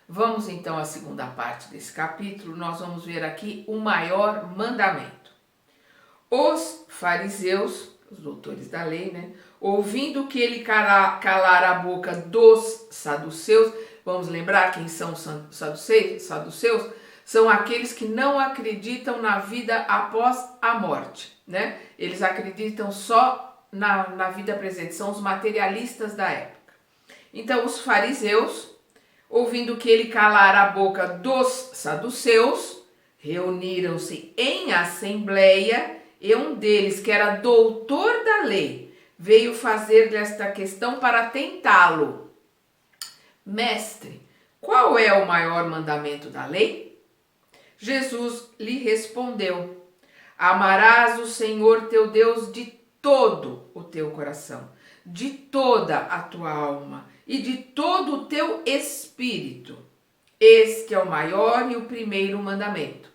Vamos então à segunda parte desse capítulo. Nós vamos ver aqui o maior mandamento. Os fariseus, os doutores da lei, ouvindo que ele calara a boca dos saduceus, vamos lembrar quem são os saduceus? Saduceus são aqueles que não acreditam na vida após a morte, Eles acreditam só na vida presente, são os materialistas da época. Então, os fariseus, ouvindo que ele calara a boca dos saduceus, reuniram-se em assembleia e um deles, que era doutor da lei, veio fazer desta questão para tentá-lo. Mestre, qual é o maior mandamento da lei? Jesus lhe respondeu: amarás o Senhor teu Deus de todo o teu coração, de toda a tua alma e de todo o teu espírito. Este é o maior e o primeiro mandamento.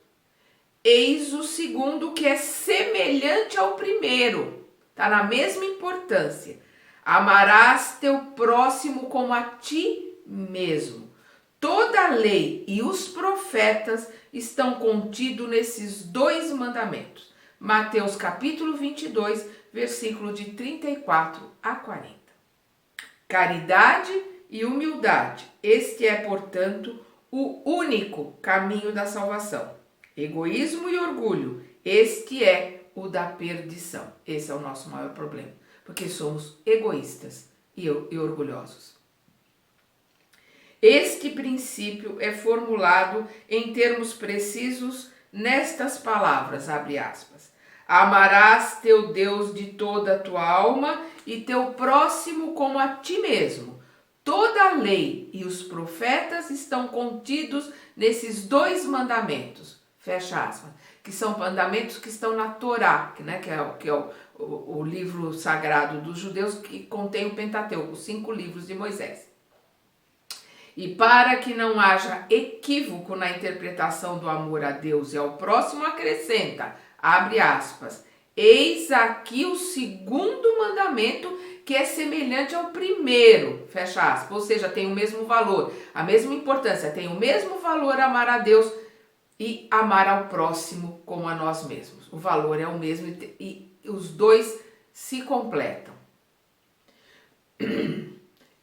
Eis o segundo, que é semelhante ao primeiro, está na mesma importância. Amarás teu próximo como a ti mesmo. Toda a lei e os profetas estão contidos nesses dois mandamentos. Mateus capítulo 22, versículo de 34 a 40. Caridade e humildade. Este é, portanto, o único caminho da salvação. Egoísmo e orgulho. Este é o da perdição. Esse é o nosso maior problema, porque somos egoístas e orgulhosos. Este princípio é formulado em termos precisos nestas palavras, abre aspas. Amarás teu Deus de toda a tua alma e teu próximo como a ti mesmo. Toda a lei e os profetas estão contidos nesses dois mandamentos, fecha aspas, que são mandamentos que estão na Torá, que é o livro sagrado dos judeus, que contém o Pentateuco, os 5 livros de Moisés. E para que não haja equívoco na interpretação do amor a Deus e ao próximo, acrescenta, abre aspas, eis aqui o segundo mandamento, que é semelhante ao primeiro, fecha aspas, ou seja, tem o mesmo valor, a mesma importância, tem o mesmo valor amar a Deus e amar ao próximo como a nós mesmos. O valor é o mesmo e os dois se completam.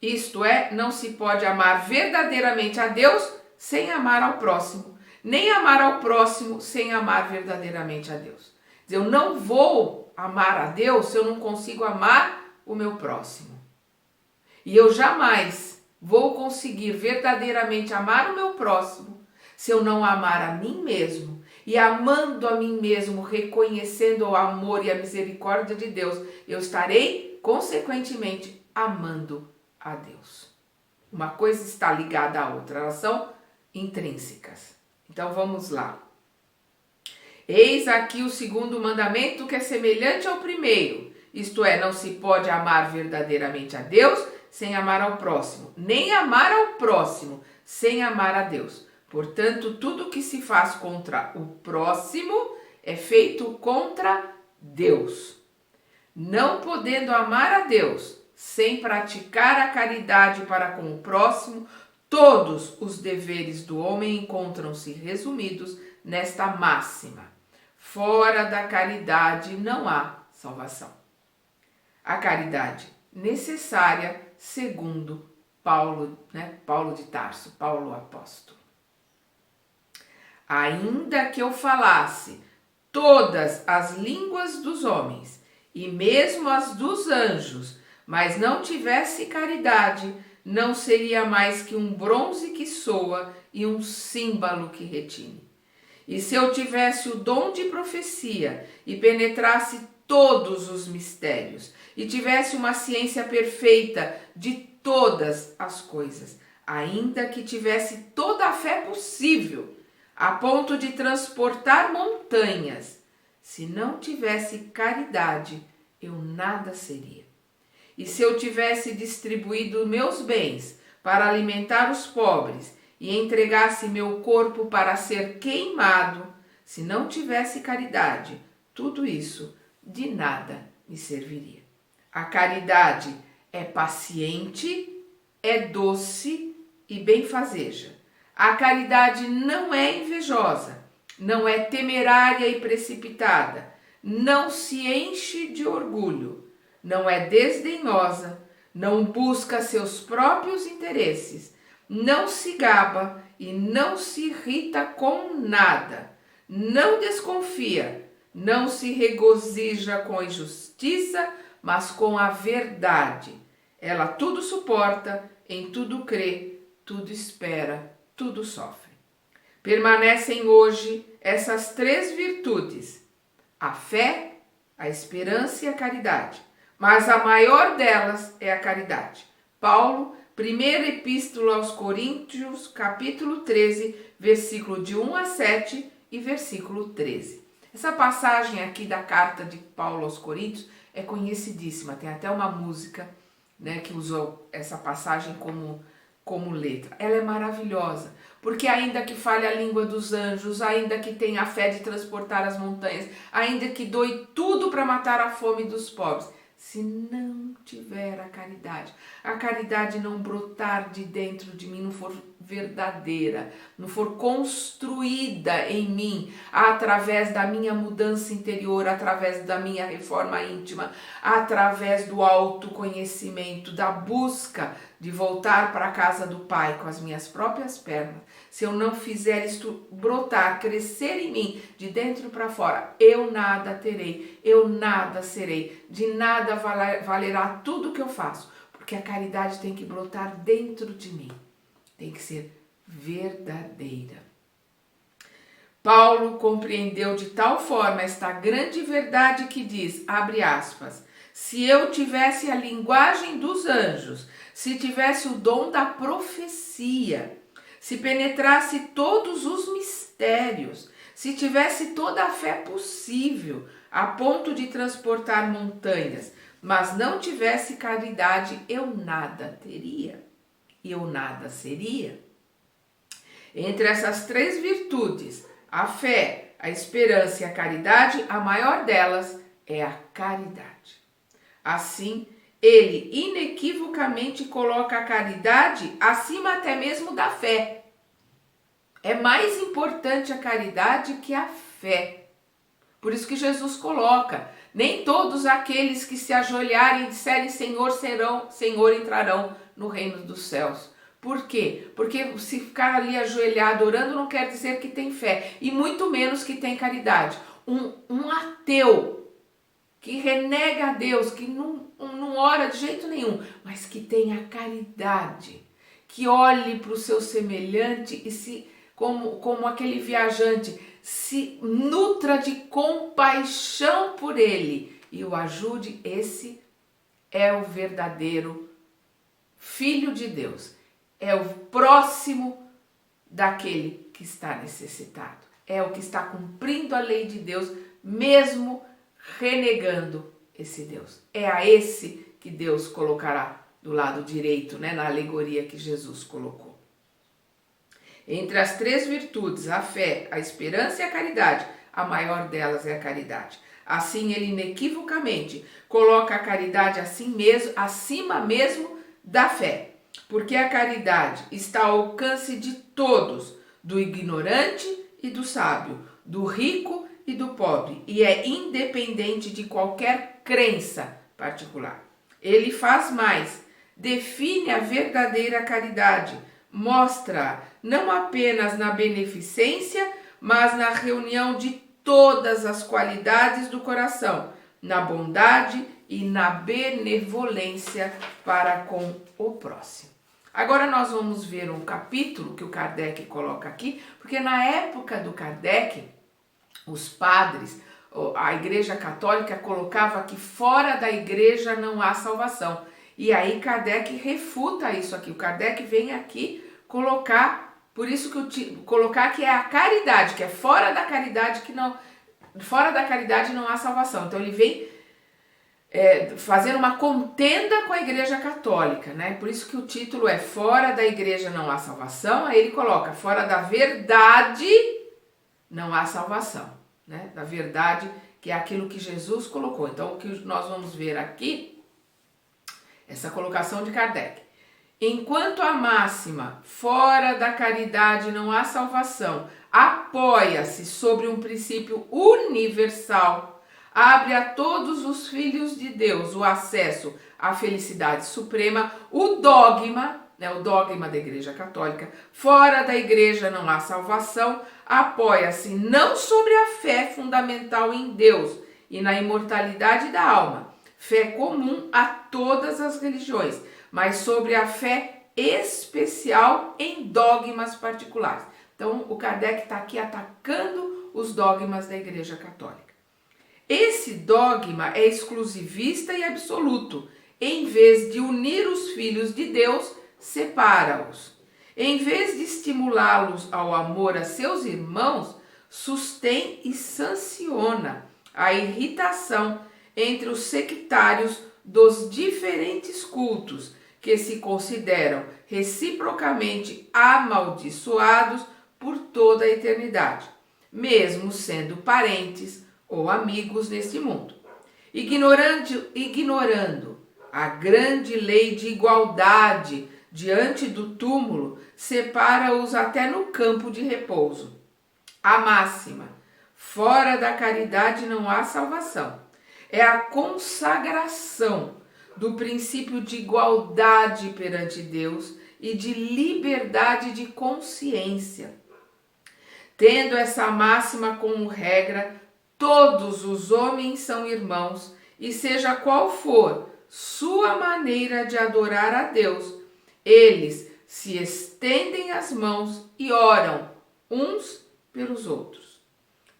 Isto é, não se pode amar verdadeiramente a Deus sem amar ao próximo, nem amar ao próximo sem amar verdadeiramente a Deus. Eu não vou amar a Deus se eu não consigo amar o meu próximo. E eu jamais vou conseguir verdadeiramente amar o meu próximo se eu não amar a mim mesmo. E amando a mim mesmo, reconhecendo o amor e a misericórdia de Deus, eu estarei, consequentemente, amando a Deus. Uma coisa está ligada à outra, elas são intrínsecas. Então vamos lá. Eis aqui o segundo mandamento, que é semelhante ao primeiro. Isto é, não se pode amar verdadeiramente a Deus sem amar ao próximo, nem amar ao próximo sem amar a Deus. Portanto, tudo que se faz contra o próximo é feito contra Deus. Não podendo amar a Deus sem praticar a caridade para com o próximo, todos os deveres do homem encontram-se resumidos nesta máxima: fora da caridade não há salvação. A caridade necessária, segundo Paulo, Paulo de Tarso, Paulo apóstolo. Ainda que eu falasse todas as línguas dos homens e mesmo as dos anjos, mas não tivesse caridade, não seria mais que um bronze que soa e um símbolo que retine. E se eu tivesse o dom de profecia e penetrasse todos os mistérios e tivesse uma ciência perfeita de todas as coisas, ainda que tivesse toda a fé possível, a ponto de transportar montanhas, se não tivesse caridade, eu nada seria. E se eu tivesse distribuído meus bens para alimentar os pobres e entregasse meu corpo para ser queimado, se não tivesse caridade, tudo isso de nada me serviria. A caridade é paciente, é doce e benfazeja. A caridade não é invejosa, não é temerária e precipitada, não se enche de orgulho, não é desdenhosa, não busca seus próprios interesses, não se gaba e não se irrita com nada, não desconfia, não se regozija com a injustiça, mas com a verdade. Ela tudo suporta, em tudo crê, tudo espera, tudo sofre. Permanecem hoje essas três virtudes: a fé, a esperança e a caridade. Mas a maior delas é a caridade. Paulo, primeira epístola aos Coríntios, capítulo 13, versículo de 1 a 7 e versículo 13. Essa passagem aqui da carta de Paulo aos Coríntios é conhecidíssima. Tem até uma música, né, que usou essa passagem como letra. Ela é maravilhosa, porque ainda que fale a língua dos anjos, ainda que tenha a fé de transportar as montanhas, ainda que doe tudo para matar a fome dos pobres, se não tiver a caridade não brotar de dentro de mim, não for verdadeira, não for construída em mim, através da minha mudança interior, através da minha reforma íntima, através do autoconhecimento, da busca de voltar para a casa do Pai com as minhas próprias pernas, se eu não fizer isto brotar, crescer em mim, de dentro para fora, eu nada terei, eu nada serei, de nada valerá tudo que eu faço, porque a caridade tem que brotar dentro de mim, tem que ser verdadeira. Paulo compreendeu de tal forma esta grande verdade que diz, abre aspas, se eu tivesse a linguagem dos anjos, se tivesse o dom da profecia, se penetrasse todos os mistérios, se tivesse toda a fé possível, a ponto de transportar montanhas, mas não tivesse caridade, eu nada teria, eu nada seria. Entre essas três virtudes, a fé, a esperança e a caridade, a maior delas é a caridade. Assim, ele inequivocamente coloca a caridade acima até mesmo da fé. É mais importante a caridade que a fé. Por isso que Jesus coloca, nem todos aqueles que se ajoelharem e disserem Senhor, Senhor entrarão no reino dos céus. Por quê? Porque se ficar ali ajoelhado orando não quer dizer que tem fé, e muito menos que tem caridade. Um ateu que renega a Deus, que não ora de jeito nenhum, mas que tenha caridade, que olhe para o seu semelhante e se, como aquele viajante, se nutra de compaixão por ele e o ajude, esse é o verdadeiro Filho de Deus, é o próximo daquele que está necessitado, é o que está cumprindo a lei de Deus, mesmo renegando esse Deus. É a esse que Deus colocará do lado direito, né, na alegoria que Jesus colocou. Entre as três virtudes, a fé, a esperança e a caridade, a maior delas é a caridade. Assim, ele inequivocamente coloca a caridade acima mesmo da fé, porque a caridade está ao alcance de todos, do ignorante e do sábio, do rico e do pobre, e é independente de qualquer crença particular. Ele faz mais, define a verdadeira caridade, mostra não apenas na beneficência, mas na reunião de todas as qualidades do coração, na bondade e na benevolência para com o próximo. Agora nós vamos ver um capítulo que o Kardec coloca aqui, porque na época do Kardec, os padres, a Igreja Católica colocava que fora da igreja não há salvação. E aí Kardec refuta isso aqui. O Kardec vem aqui colocar, por isso que colocar que é a caridade, que é fora da caridade não há salvação. Então ele vem fazendo uma contenda com a Igreja Católica, né? Por isso que o título é Fora da Igreja não há salvação. Aí ele coloca, fora da verdade não há salvação, né? Da verdade, que é aquilo que Jesus colocou. Então, o que nós vamos ver aqui, essa colocação de Kardec. Enquanto a máxima, fora da caridade não há salvação, apoia-se sobre um princípio universal, abre a todos os filhos de Deus o acesso à felicidade suprema, o dogma da Igreja Católica, fora da Igreja não há salvação, apoia-se não sobre a fé fundamental em Deus e na imortalidade da alma, fé comum a todas as religiões, mas sobre a fé especial em dogmas particulares. Então, o Kardec está aqui atacando os dogmas da Igreja Católica. Esse dogma é exclusivista e absoluto. Em vez de unir os filhos de Deus, separa-os. Em vez de estimulá-los ao amor a seus irmãos, sustém e sanciona a irritação entre os sectários dos diferentes cultos que se consideram reciprocamente amaldiçoados por toda a eternidade, mesmo sendo parentes ou amigos neste mundo. Ignorando a grande lei de igualdade diante do túmulo, separa-os até no campo de repouso. A máxima, fora da caridade não há salvação, é a consagração do princípio de igualdade perante Deus e de liberdade de consciência. Tendo essa máxima como regra, todos os homens são irmãos, e seja qual for sua maneira de adorar a Deus, eles se estendem as mãos e oram uns pelos outros.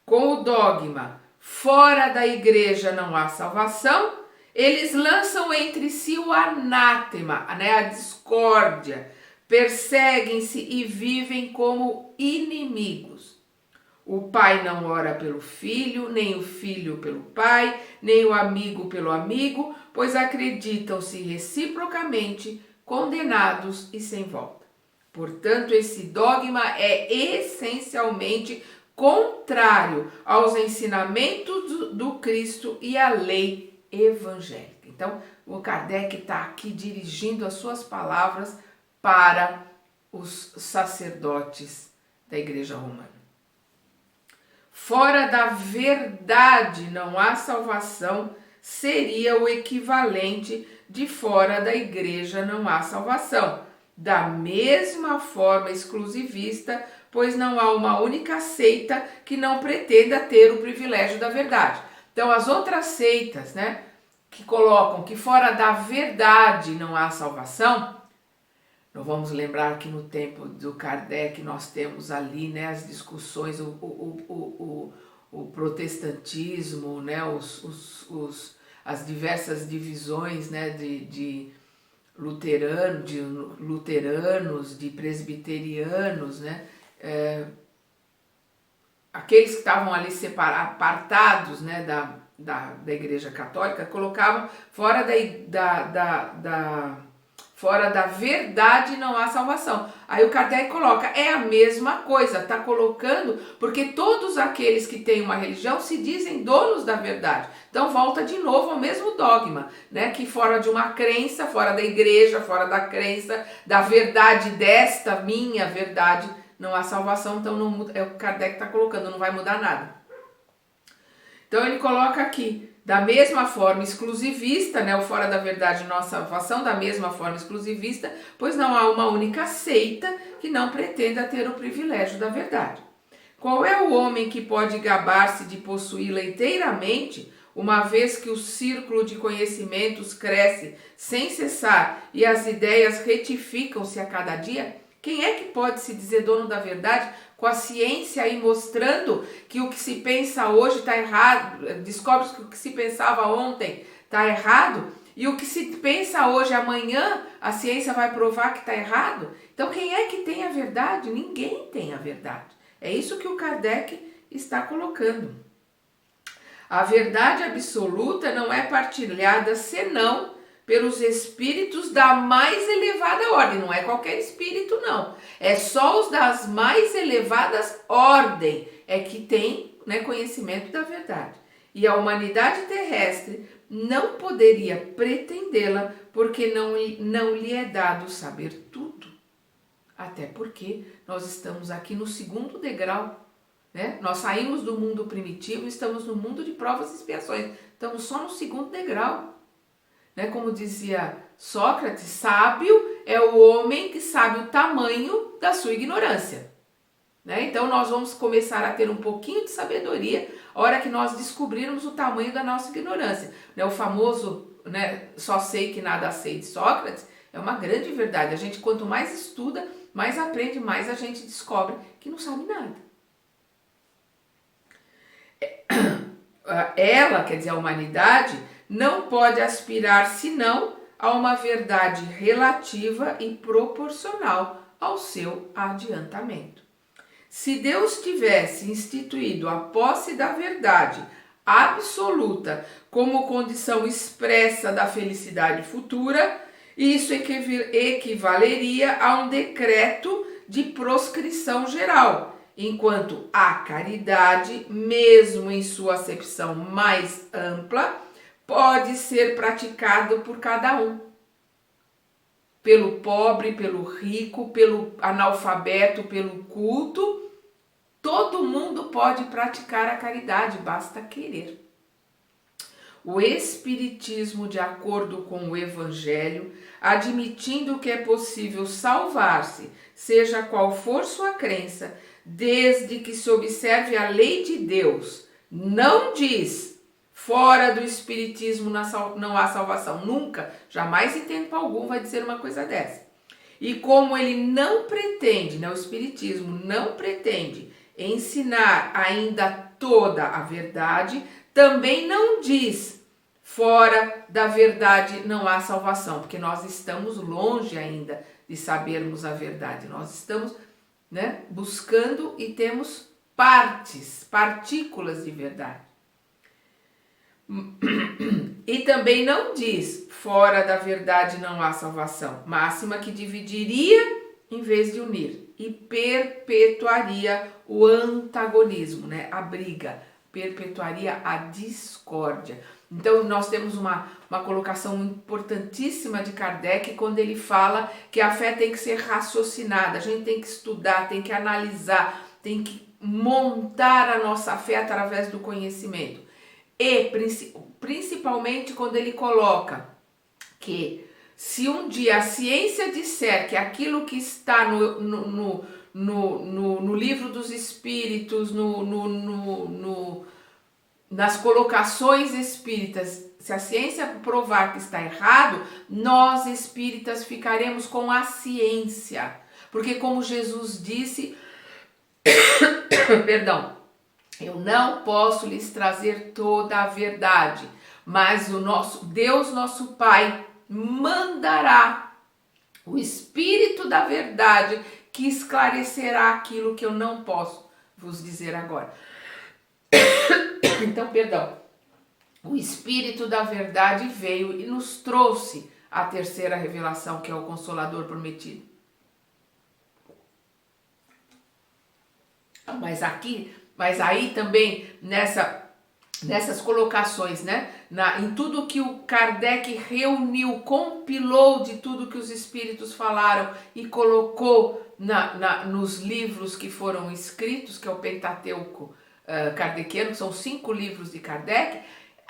Com o dogma, fora da Igreja não há salvação, eles lançam entre si o anátema, a discórdia, perseguem-se e vivem como inimigos. O pai não ora pelo filho, nem o filho pelo pai, nem o amigo pelo amigo, pois acreditam-se reciprocamente condenados e sem volta. Portanto, esse dogma é essencialmente contrário aos ensinamentos do Cristo e à lei evangélica. Então, o Kardec está aqui dirigindo as suas palavras para os sacerdotes da Igreja Romana. Fora da verdade não há salvação seria o equivalente de fora da Igreja não há salvação. Da mesma forma exclusivista, pois não há uma única seita que não pretenda ter o privilégio da verdade. Então, as outras seitas, que colocam que fora da verdade não há salvação, nós vamos lembrar que no tempo do Kardec nós temos ali, as discussões, o protestantismo, as diversas divisões, de luteranos, de presbiterianos, aqueles que estavam ali apartados, da Igreja Católica, colocavam fora da verdade não há salvação. Aí o Kardec coloca, é a mesma coisa, está colocando, porque todos aqueles que têm uma religião se dizem donos da verdade. Então volta de novo ao mesmo dogma, que fora de uma crença, fora da igreja, fora da crença, da verdade desta minha verdade, não há salvação. Então não muda, é o que o Kardec está colocando, não vai mudar nada. Então ele coloca aqui, da mesma forma exclusivista, o fora da verdade não há salvação, da mesma forma exclusivista, pois não há uma única seita que não pretenda ter o privilégio da verdade. Qual é o homem que pode gabar-se de possuí-la inteiramente, uma vez que o círculo de conhecimentos cresce sem cessar e as ideias retificam-se a cada dia? Quem é que pode se dizer dono da verdade com a ciência aí mostrando que o que se pensa hoje está errado, descobre que o que se pensava ontem está errado, e o que se pensa hoje, amanhã, a ciência vai provar que está errado? Então quem é que tem a verdade? Ninguém tem a verdade. É isso que o Kardec está colocando. A verdade absoluta não é partilhada senão pelos espíritos da mais elevada ordem. Não é qualquer espírito, não. É só os das mais elevadas ordem é que tem conhecimento da verdade. E a humanidade terrestre não poderia pretendê-la, porque não lhe é dado saber tudo. Até porque nós estamos aqui no segundo degrau, né? Nós saímos do mundo primitivo e estamos no mundo de provas e expiações. Estamos só no segundo degrau. Né? Como dizia Sócrates, sábio é o homem que sabe o tamanho da sua ignorância. Né? Então nós vamos começar a ter um pouquinho de sabedoria a hora que nós descobrirmos o tamanho da nossa ignorância. Né? O famoso, né, só sei que nada sei de Sócrates é uma grande verdade. A gente, quanto mais estuda, mais aprende, mais a gente descobre que não sabe nada. Ela, quer dizer, a humanidade, não pode aspirar senão a uma verdade relativa e proporcional ao seu adiantamento. Se Deus tivesse instituído a posse da verdade absoluta como condição expressa da felicidade futura, isso equivaleria a um decreto de proscrição geral, enquanto a caridade, mesmo em sua acepção mais ampla, pode ser praticado por cada um. Pelo pobre, pelo rico, pelo analfabeto, pelo culto, todo mundo pode praticar a caridade, basta querer. O Espiritismo, de acordo com o Evangelho, admitindo que é possível salvar-se, seja qual for sua crença, desde que se observe a lei de Deus, não diz: fora do Espiritismo não há salvação. Nunca, jamais em tempo algum vai dizer uma coisa dessa. E como ele não pretende, né, o Espiritismo não pretende ensinar ainda toda a verdade, também não diz: fora da verdade não há salvação, porque nós estamos longe ainda de sabermos a verdade. Nós estamos, né, buscando e temos partículas de verdade. E também não diz: fora da verdade não há salvação, máxima que dividiria em vez de unir e perpetuaria o antagonismo, né? A briga, perpetuaria a discórdia. Então nós temos uma colocação importantíssima de Kardec quando ele fala que a fé tem que ser raciocinada, a gente tem que estudar, tem que analisar, tem que montar a nossa fé através do conhecimento. E principalmente quando ele coloca que se um dia a ciência disser que aquilo que está no livro dos Espíritos, nas colocações espíritas, se a ciência provar que está errado, nós espíritas ficaremos com a ciência. Porque como Jesus disse, perdão, eu não posso lhes trazer toda a verdade, mas o nosso Deus, nosso Pai, mandará o Espírito da verdade que esclarecerá aquilo que eu não posso vos dizer agora. Então, perdão, o Espírito da verdade veio e nos trouxe a terceira revelação, que é o Consolador prometido. Mas aí também nessas colocações, né? Em tudo que o Kardec reuniu, compilou de tudo que os espíritos falaram e colocou nos livros que foram escritos, que é o Pentateuco kardeciano, que são 5 livros de Kardec,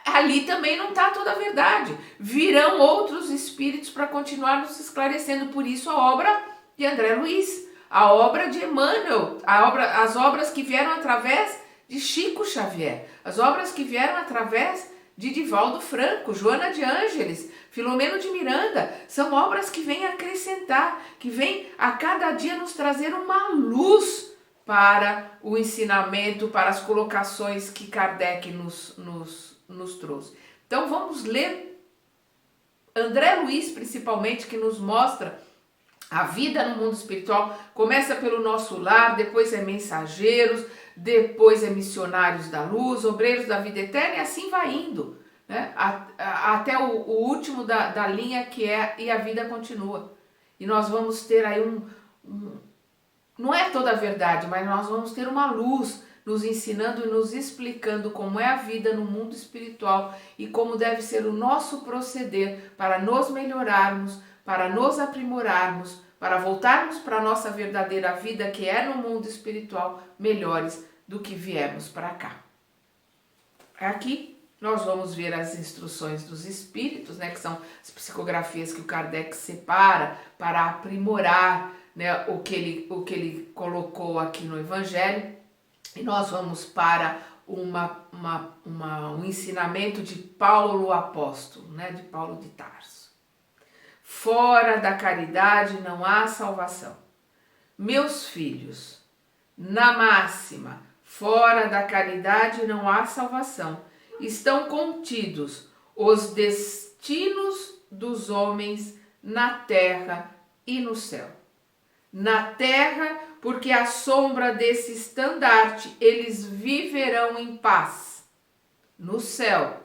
ali também não está toda a verdade. Virão outros espíritos para continuar nos esclarecendo. Por isso a obra de André Luiz, a obra de Emmanuel, as obras que vieram através de Chico Xavier, as obras que vieram através de Divaldo Franco, Joana de Ângeles, Filomeno de Miranda, são obras que vêm acrescentar, que vêm a cada dia nos trazer uma luz para o ensinamento, para as colocações que Kardec nos trouxe. Então vamos ler André Luiz, principalmente, que nos mostra a vida no mundo espiritual. Começa pelo nosso lar, depois é Mensageiros, depois é Missionários da Luz, Obreiros da Vida Eterna, e assim vai indo, né? Até o último da linha, que é E a Vida Continua. E nós vamos ter aí não é toda a verdade, mas nós vamos ter uma luz nos ensinando e nos explicando como é a vida no mundo espiritual e como deve ser o nosso proceder para nos melhorarmos, para nos aprimorarmos, para voltarmos para a nossa verdadeira vida, que é no mundo espiritual, melhores do que viemos para cá. Aqui nós vamos ver as instruções dos espíritos, né, que são as psicografias que o Kardec separa para aprimorar, né, o que ele colocou aqui no Evangelho. E nós vamos para um ensinamento de Paulo o Apóstolo, né, de Paulo de Tarso. Fora da caridade não há salvação. Meus filhos, na máxima, fora da caridade não há salvação, estão contidos os destinos dos homens na terra e no céu. Na terra, porque à sombra desse estandarte eles viverão em paz. No céu,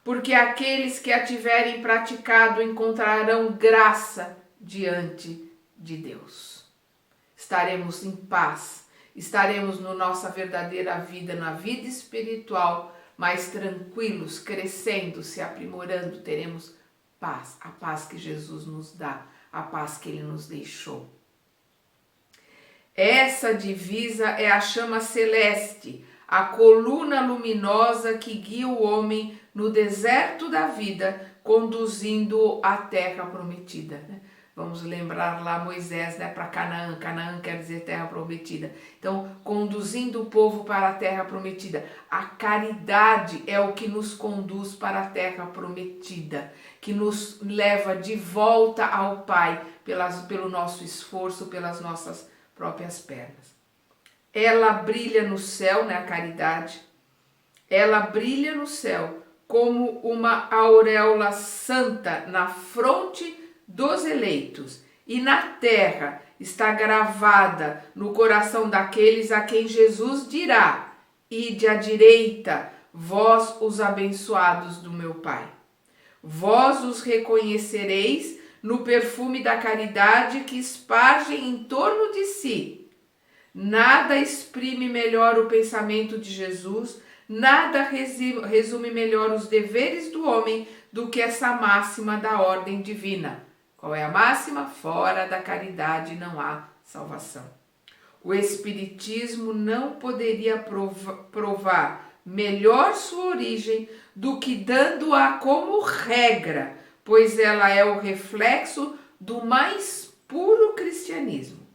porque aqueles que a tiverem praticado encontrarão graça diante de Deus. Estaremos em paz, estaremos na nossa verdadeira vida, na vida espiritual, mais tranquilos, crescendo, se aprimorando, teremos paz, a paz que Jesus nos dá, a paz que Ele nos deixou. Essa divisa é a chama celeste, a coluna luminosa que guia o homem no deserto da vida, conduzindo-o à terra prometida. Vamos lembrar lá Moisés, né, para Canaã. Canaã quer dizer terra prometida. Então, conduzindo o povo para a terra prometida. A caridade é o que nos conduz para a terra prometida, que nos leva de volta ao Pai pelo nosso esforço, pelas nossas próprias pernas. Ela brilha no céu, né, a caridade. Ela brilha no céu como uma auréola santa na fronte dos eleitos, e na terra está gravada no coração daqueles a quem Jesus dirá: ide à direita, vós os abençoados do meu Pai. Vós os reconhecereis no perfume da caridade que espargem em torno de si. Nada exprime melhor o pensamento de Jesus, nada resume melhor os deveres do homem do que essa máxima da ordem divina. Qual é a máxima? Fora da caridade não há salvação. O Espiritismo não poderia provar melhor sua origem do que dando-a como regra, pois ela é o reflexo do mais puro cristianismo.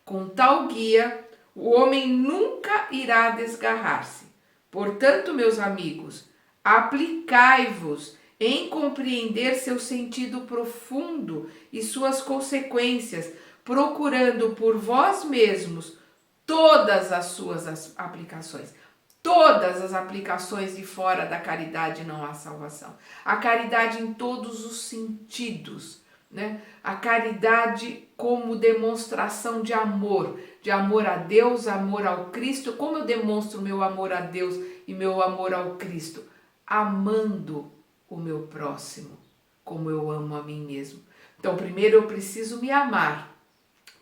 Com tal guia, o homem nunca irá desgarrar-se. Portanto, meus amigos, aplicai-vos em compreender seu sentido profundo e suas consequências, procurando por vós mesmos todas as suas aplicações. Todas as aplicações de fora da caridade não há salvação. A caridade em todos os sentidos, né? A caridade como demonstração de amor a Deus, amor ao Cristo. Como eu demonstro meu amor a Deus e meu amor ao Cristo? Amando o meu próximo, como eu amo a mim mesmo. Então, primeiro eu preciso me amar,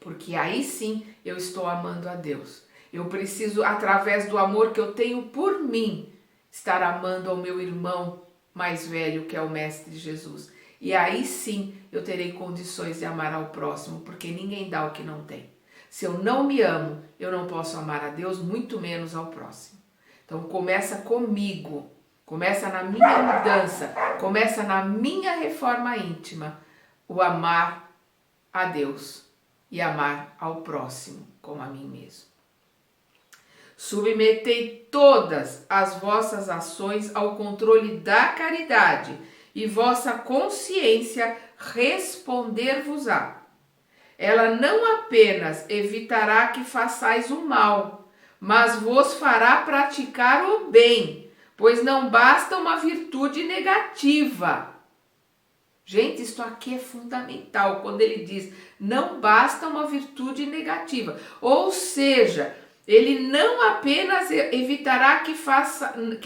porque aí sim eu estou amando a Deus. Eu preciso, através do amor que eu tenho por mim, estar amando ao meu irmão mais velho, que é o Mestre Jesus. E aí sim eu terei condições de amar ao próximo, porque ninguém dá o que não tem. Se eu não me amo, eu não posso amar a Deus, muito menos ao próximo. Então começa comigo. Começa na minha mudança, começa na minha reforma íntima, o amar a Deus e amar ao próximo como a mim mesmo. Submetei todas as vossas ações ao controle da caridade e vossa consciência responder-vos-á. Ela não apenas evitará que façais o mal, mas vos fará praticar o bem, pois não basta uma virtude negativa. Gente, isso aqui é fundamental, quando ele diz, não basta uma virtude negativa. Ou seja, ele não apenas evitará que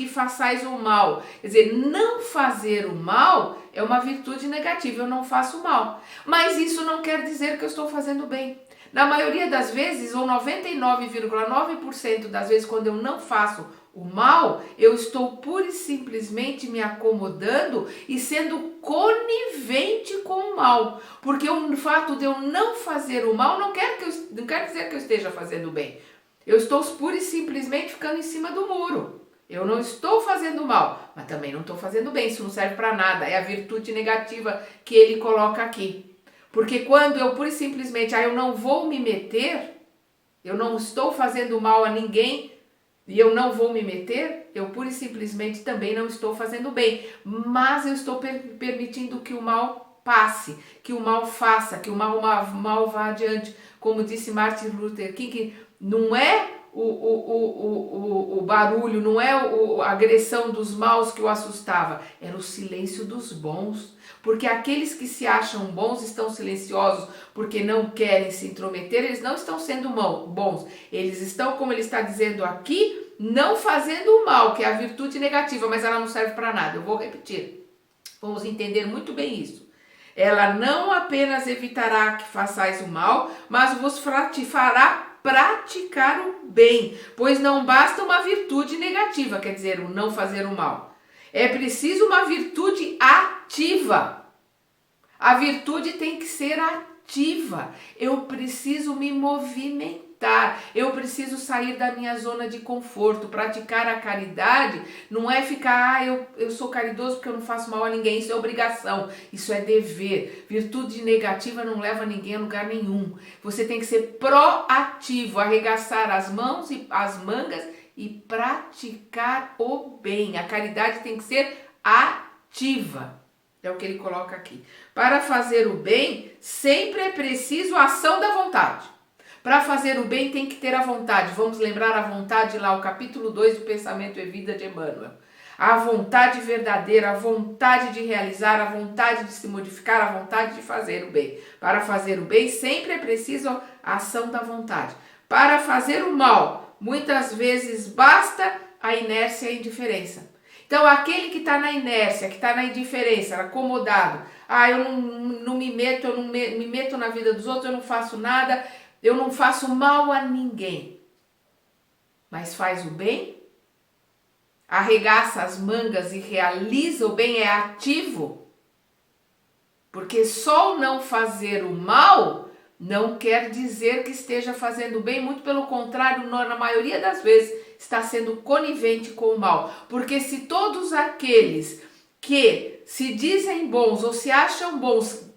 façais o mal. Quer dizer, não fazer o mal é uma virtude negativa, eu não faço mal. Mas isso não quer dizer que eu estou fazendo bem. Na maioria das vezes, ou 99,9% das vezes, quando eu não faço o mal, eu estou pura e simplesmente me acomodando e sendo conivente com o mal. Porque o fato de eu não fazer o mal não quer dizer que eu esteja fazendo o bem. Eu estou pura e simplesmente ficando em cima do muro. Eu não estou fazendo mal, mas também não estou fazendo bem. Isso não serve para nada. É a virtude negativa que ele coloca aqui. Porque quando eu pura e simplesmente, eu não vou me meter, eu não estou fazendo mal a ninguém, e eu não vou me meter, eu pura e simplesmente também não estou fazendo bem. Mas eu estou permitindo que o mal passe, que o mal faça, que o mal vá adiante. Como disse Martin Luther King, que não é o barulho, não é a agressão dos maus que o assustava, era o silêncio dos bons. Porque aqueles que se acham bons estão silenciosos porque não querem se intrometer, eles não estão sendo bons. Eles estão, como ele está dizendo aqui, não fazendo o mal, que é a virtude negativa, mas ela não serve para nada. Eu vou repetir. Vamos entender muito bem isso. Ela não apenas evitará que façais o mal, mas vos fará praticar o bem, pois não basta uma virtude negativa, quer dizer, o não fazer o mal. É preciso uma virtude ativa. A virtude tem que ser ativa. Eu preciso me movimentar. Eu preciso sair da minha zona de conforto. Praticar a caridade não é ficar, eu sou caridoso porque eu não faço mal a ninguém. Isso é obrigação. Isso é dever. Virtude negativa não leva ninguém a lugar nenhum. Você tem que ser proativo, arregaçar as mãos e as mangas e praticar o bem. A caridade tem que ser ativa. É o que ele coloca aqui. Para fazer o bem, sempre é preciso a ação da vontade. Para fazer o bem tem que ter a vontade. Vamos lembrar a vontade lá, o capítulo 2 do Pensamento e Vida de Emmanuel. A vontade verdadeira, a vontade de realizar, a vontade de se modificar, a vontade de fazer o bem. Para fazer o bem, sempre é preciso a ação da vontade. Para fazer o mal, muitas vezes basta a inércia e a indiferença. Então, aquele que está na inércia, que está na indiferença, acomodado, eu não me meto, eu não me meto na vida dos outros, eu não faço nada, eu não faço mal a ninguém. Mas faz o bem, arregaça as mangas e realiza o bem, é ativo. Porque só o não fazer o mal não quer dizer que esteja fazendo bem, muito pelo contrário, na maioria das vezes está sendo conivente com o mal. Porque se todos aqueles que se dizem bons ou se acham bons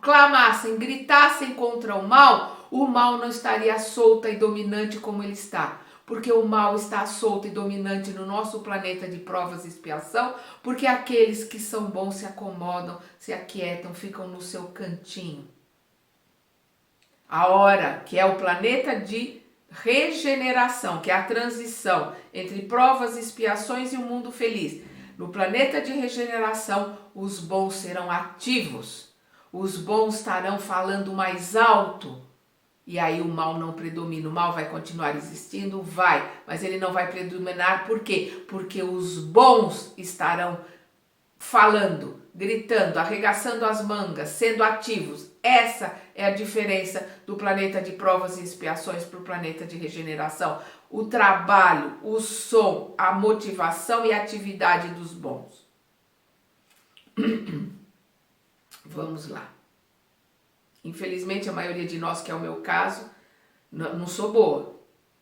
clamassem, gritassem contra o mal não estaria solta e dominante como ele está. Porque o mal está solto e dominante no nosso planeta de provas e expiação, porque aqueles que são bons se acomodam, se aquietam, ficam no seu cantinho. A hora que é o planeta de regeneração, que é a transição entre provas e expiações e o mundo feliz. No planeta de regeneração, os bons serão ativos, os bons estarão falando mais alto, e aí o mal não predomina. O mal vai continuar existindo? Vai, mas ele não vai predominar. Por quê? Porque os bons estarão falando, gritando, arregaçando as mangas, sendo ativos. Essa é a diferença do planeta de provas e expiações para o planeta de regeneração. O trabalho, o som, a motivação e a atividade dos bons. Vamos lá. Infelizmente, a maioria de nós, que é o meu caso, não sou boa.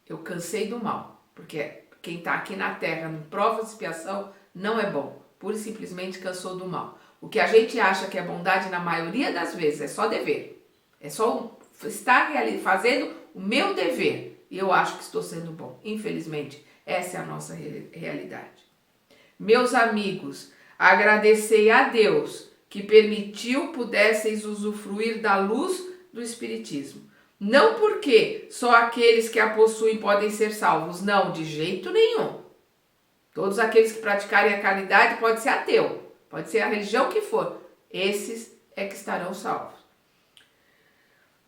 Eu cansei do mal. Porque quem está aqui na Terra, em provas e expiação, não é bom. Pura e simplesmente cansou do mal. O que a gente acha que é bondade, na maioria das vezes, é só dever. É só estar fazendo o meu dever. E eu acho que estou sendo bom. Infelizmente, essa é a nossa realidade. Meus amigos, agradecei a Deus que permitiu pudesseis usufruir da luz do Espiritismo. Não porque só aqueles que a possuem podem ser salvos. Não, de jeito nenhum. Todos aqueles que praticarem a caridade pode ser ateu, pode ser a religião que for. Esses é que estarão salvos.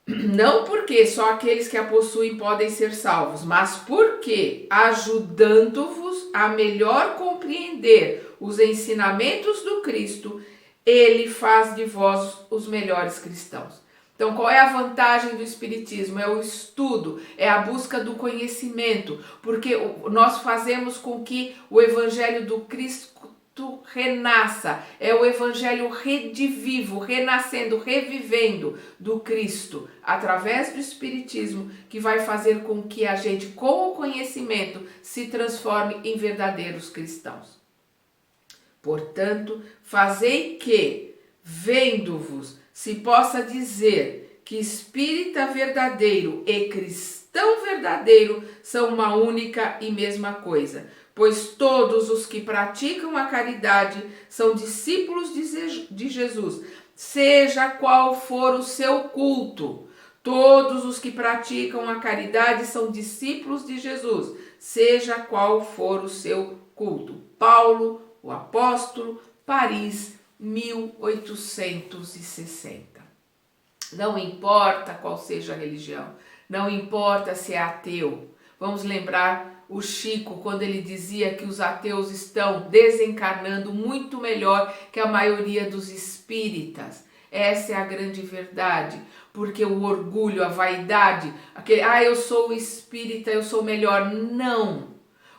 Não porque só aqueles que a possuem podem ser salvos, mas porque, ajudando-vos a melhor compreender os ensinamentos do Cristo, ele faz de vós os melhores cristãos. Então, qual é a vantagem do Espiritismo? É o estudo, é a busca do conhecimento, porque nós fazemos com que o Evangelho do Cristo renasça, é o Evangelho redivivo, renascendo, revivendo do Cristo, através do Espiritismo, que vai fazer com que a gente, com o conhecimento, se transforme em verdadeiros cristãos. Portanto, fazei que, vendo-vos, se possa dizer que espírita verdadeiro e cristão verdadeiro são uma única e mesma coisa, pois todos os que praticam a caridade são discípulos de Jesus, seja qual for o seu culto. Todos os que praticam a caridade são discípulos de Jesus, seja qual for o seu culto. Paulo, o apóstolo, Paris, 1860. Não importa qual seja a religião, não importa se é ateu. Vamos lembrar o Chico quando ele dizia que os ateus estão desencarnando muito melhor que a maioria dos espíritas. Essa é a grande verdade, porque o orgulho, a vaidade, aquele, eu sou espírita, eu sou melhor. Não!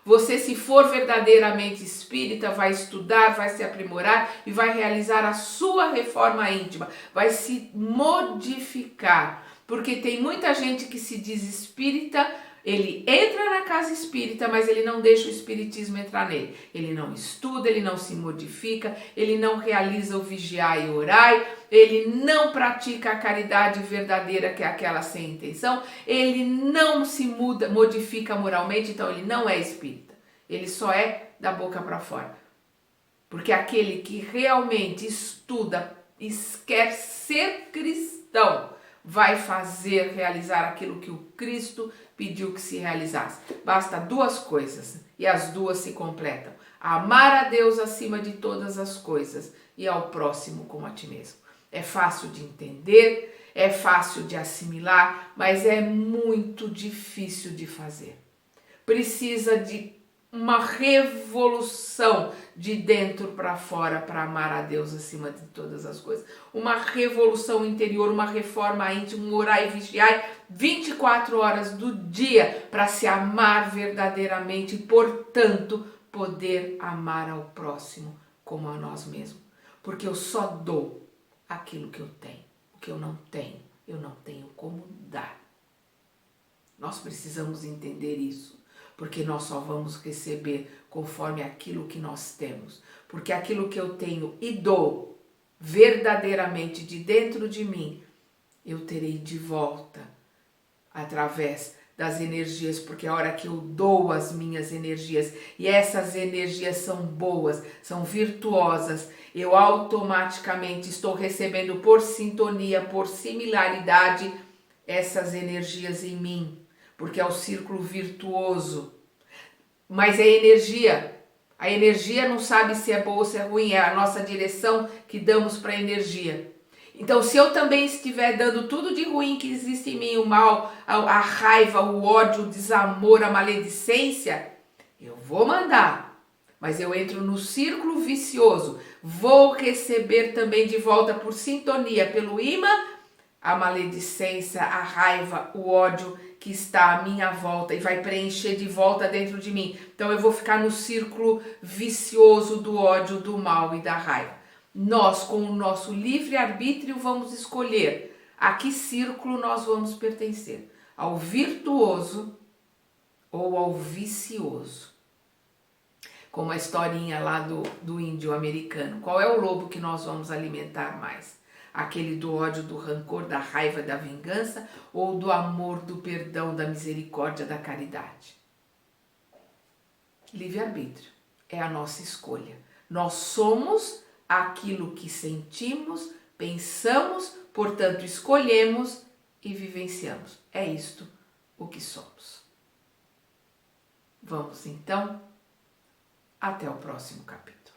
Você, se for verdadeiramente espírita, vai estudar, vai se aprimorar e vai realizar a sua reforma íntima, vai se modificar, porque tem muita gente que se diz espírita, ele entra na casa espírita, mas ele não deixa o espiritismo entrar nele. Ele não estuda, ele não se modifica, ele não realiza o vigiai e orai, ele não pratica a caridade verdadeira, que é aquela sem intenção, ele não se modifica moralmente, então ele não é espírita. Ele só é da boca para fora. Porque aquele que realmente estuda e quer ser cristão, vai fazer, realizar aquilo que o Cristo pediu que se realizasse. Basta duas coisas e as duas se completam: amar a Deus acima de todas as coisas e ao próximo como a ti mesmo. É fácil de entender, é fácil de assimilar, mas é muito difícil de fazer. Precisa de uma revolução de dentro para fora para amar a Deus acima de todas as coisas. Uma revolução interior, uma reforma íntima, um orar e vigiar 24 horas do dia para se amar verdadeiramente e, portanto, poder amar ao próximo como a nós mesmos. Porque eu só dou aquilo que eu tenho. O que eu não tenho como dar. Nós precisamos entender isso. Porque nós só vamos receber conforme aquilo que nós temos. Porque aquilo que eu tenho e dou verdadeiramente de dentro de mim, eu terei de volta através das energias, porque a hora que eu dou as minhas energias, e essas energias são boas, são virtuosas, eu automaticamente estou recebendo por sintonia, por similaridade, essas energias em mim. Porque é o círculo virtuoso. Mas é energia. A energia não sabe se é boa ou se é ruim, é a nossa direção que damos para a energia. Então, se eu também estiver dando tudo de ruim que existe em mim, o mal, a raiva, o ódio, o desamor, a maledicência, eu vou mandar. Mas eu entro no círculo vicioso. Vou receber também de volta por sintonia, pelo imã, a maledicência, a raiva, o ódio que está à minha volta e vai preencher de volta dentro de mim. Então eu vou ficar no círculo vicioso do ódio, do mal e da raiva. Nós, com o nosso livre-arbítrio, vamos escolher a que círculo nós vamos pertencer. Ao virtuoso ou ao vicioso. Como a historinha lá do índio americano. Qual é o lobo que nós vamos alimentar mais? Aquele do ódio, do rancor, da raiva, da vingança, ou do amor, do perdão, da misericórdia, da caridade? Livre-arbítrio é a nossa escolha. Nós somos aquilo que sentimos, pensamos, portanto escolhemos e vivenciamos. É isto o que somos. Vamos então, até o próximo capítulo.